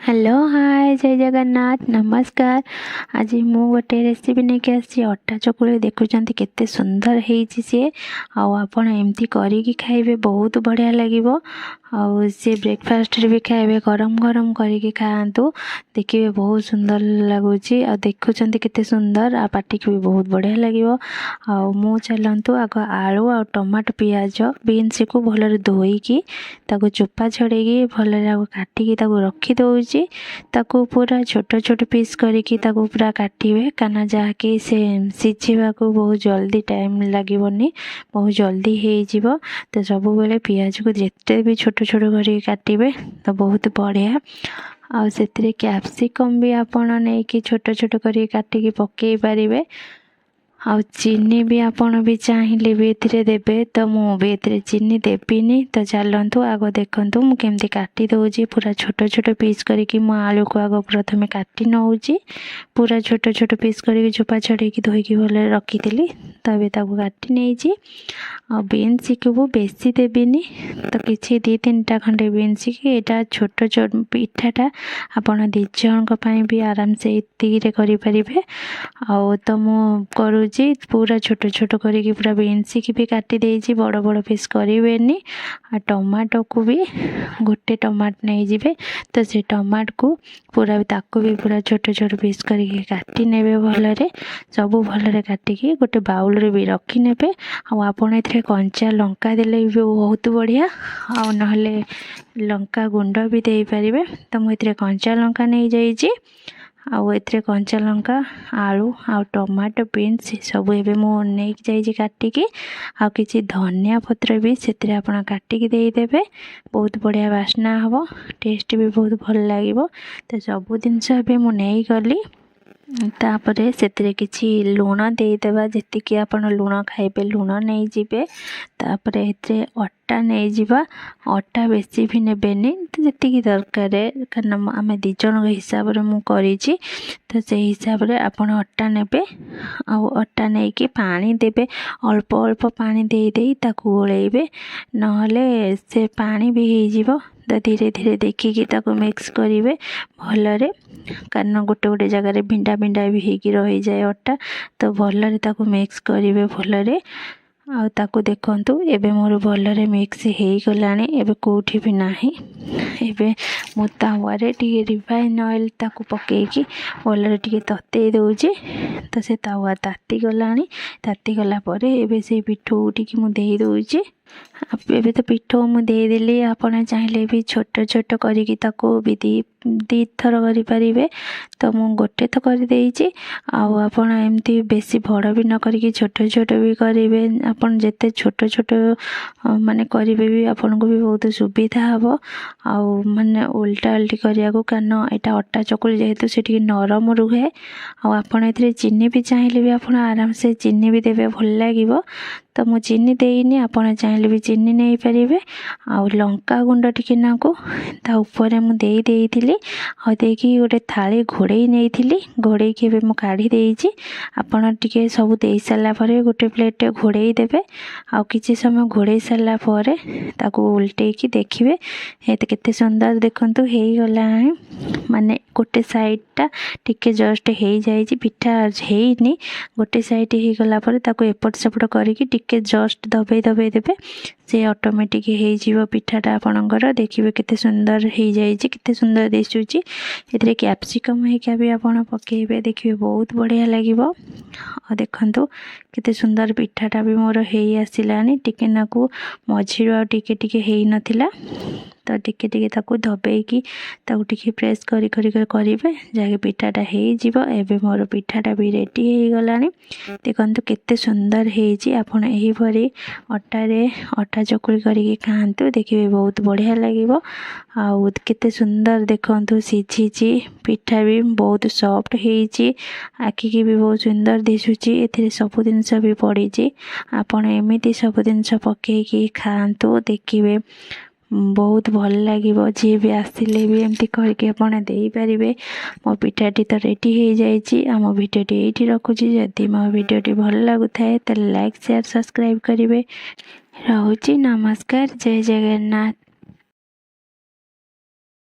Hello hi जय जगन्नाथ नमस्कार। आज मु गोटे रेसिपी नहीं के आसी अटा चकुली देखुंत केते सुंदर होईची सी आपण एमती करिकी खाइबे बहुत बढ़िया लगिवो। आउ सी ब्रेकफास्ट रे भी खाइबे गरम गरम करिकी खाआंतु देखिए बहुत सुंदर लगुच देखुंत केते सुंदर आ पाटी भी बहुत बढ़िया लगिवो। आउ मु चलंतु आग आलू आ टमाटो पियाज बीन्स को भलरे धोईकी ताको चोपा छड़ेकी भलरे काटिकी ताको रखी दउची ताको पूरा छोट छोट पीस करिकी ताको पूरा काटिबे काना जहाँकि से सिझिबा को बहुत जल्दी टाइम लागबनी बहुत जल्दी हो जिवो। तो सब बेले पियाज को जिते भी छोट छोट करिकी काटिबे तो बहुत बढ़िया। आ सेतिरे कैप्सिकम भी आपण नेकी छोट छोट करिकी काटिकी पकेई पारिबे। आउ चीनी भी आपण भी चाहिए भी एथिरे देबे तो मु भी एथिरे चीनी देबिनी। तो चलंतु आग देखंतु मु केमती काटी दउची पूरा छोट छोट पीस करिकी मु आलू को आग प्रथमे काटी नउची पूरा छोट छोट पीस करिकी चोपा छड़ेकी धोईकी भले रखीथिली तबे ताको काटी नेची। आ बीन्स को बेसी देबिनी तो किछि 2-3टा खंडे बीन्स की एटा छोट छोट पिठाटा आपण 2 जनक पई भी आराम से इति रे करि परिबे। आ तो मु करूची पूरा छोट छोट करिकी पूरा बीन्स की भी काटी देइची बड़ बड़ पीस करिवेनी। आ टमाटो को भी गोटे टमाट नहीं जिबे तो से टमाट को पूरा ताको भी पूरा छोट छोट पीस करिकी काटी नेबे भलरे सब भलरे काटिकी गोटे बाउल रे भी रखी नेबे। आ आपण एथरे कंचा लंका देले भी बहुत बढ़िया आ नहले लंका गुंड भी दे पारिबे। तो मु एथरे कंचा लंका नहीं जाइची आउ एथरे कंचा लंका आलू आ टमाटो बीन्स सब एबे मु नहीं जाइची काटिकी आ किछि धनिया पत्र भी सेतरे आपण काटिकी देई देबे बहुत बढ़िया वासना हबो टेस्ट भी बहुत भल लागिवो। तो सब जिनस एबे मु नहीं गली तापरे सेतरे किछि लूण देदेबा जेतिकी आपण लूण खाइबे लूण नहीं जिबे। तापरे एतरे अट्टा नहीं जिबा अट्टा बेसी भी नेबेनी तो जेतिकी दरकार कारण आमे 2 जन हिसाब रे मु करिछि तो से हिसाब रे आपण अट्टा नेबे। आ अट्टा नहीं कि पानी देबे अल्प अल्प पानी दे देई ताकू गोळेइबे नहले से पानी भी हो जिवो। तो धीरे धीरे देखिकी ताको मिक्स करिवे भलरे कारण गोटे गोटे जगह रे भिंडा भिंडा भी होगी रही जाए अट्टा तो भलरे ताको मिक्स करिवे भलरे। आ ताको देखंतु एबे मोर भलरे मिक्स हे गलानी एबे कोठी भी नाही एबे मु तावा रे टिके रिफाइन ऑयल ताको पकेकी भलरे टिके तते दउची तो से तावा ताती गला परे एबे से पिठो टिके मु देई दउची। एबे तो पिठो मु दे देली आपण चाहिले भी छोट छोट करिकी ताको भी दी थर करि परिबे तो मु गोटे तो कर देइची। आ आपण एमती बेसी बड़ भी न करिकी छोट छोट भी करिवे आपण जेते छोट छोट माने करिवे भी आपण को भी बहुत सुविधा हबो। आ माने उल्टा उल्टी करिया को कारण एटा अट्टा चकुली जेहेतु से टिके नरम रुहे आ आपण एथरे चीनी भी चाहिले भी आपण आराम से चीनी भी देबे भल लागिवो। तो मु चीनी देइनी आपण चाहिले भी चीनी नहीं पारिबे। आ लंका गुंड टिके नाको ता ऊपर मु देई देइथिली आ देकी गोटे थाली घोड़े नहीं घोड़े के मु काढ़ी देइची आपण टिके सब देई साला परे गोटे प्लेट घोड़े देबे आ किछि समय घोड़े साला परे ताको उल्टे की देखिबे हे केते सुंदर देखंतु हेई गला माने गोटे साइड टा टिके जस्ट हेई जाइची पिठा हेइनी गोटे साइड हे गला परे ताको एपट सेपट करिकी टिके जस्ट दबे देबे से ऑटोमेटिक हेई जीवो पिठाटा आपणकर देखिबे केते सुंदर हेई जाइची केते सुंदर दिसुची। एथरे कैप्सिकम हेका भी आपण पकेइबे देखिबे बहुत बढ़िया लागिवो। आ देखंतु केते सुंदर पिठाटा भी मोर हेई आसिलानी टिके नाकू मझिरो टिके टिके हेई नथिला तो टिके टिके ताकू दबेकी ताकू टिके प्रेस करी करी करिबे जाके पिठाटा हेई जीवो। एबे मोर पिठाटा भी रेडी हेई गलानी देखंतु केते सुंदर हेईची। आपण एही भरी अट्टा रे अट्टा चकुली करिके खांतु देखिबे बहुत बढ़िया लागिवो। आउ केते सुंदर देखंतु सिझिची पिठा भी बहुत सॉफ्ट हेईची आखि की भी बहुत सुंदर दिसुची। एथिरे सब जिनस भी पड़ीची आपण एमिति सब जिनस पकेकी खांतु देखिबे बहुत भल लागिवो। जे भी आसिले भी एमती करके आपण देई परिबे। मो पिठाटी तो रेडी हो जाइची। आम भिडियोटी एठी रखुची। जदि मो भिडियोटी भल लागुथाए तो लाइक शेयर सब्सक्राइब करिवे। रहुची नमस्कार जय जगन्नाथ।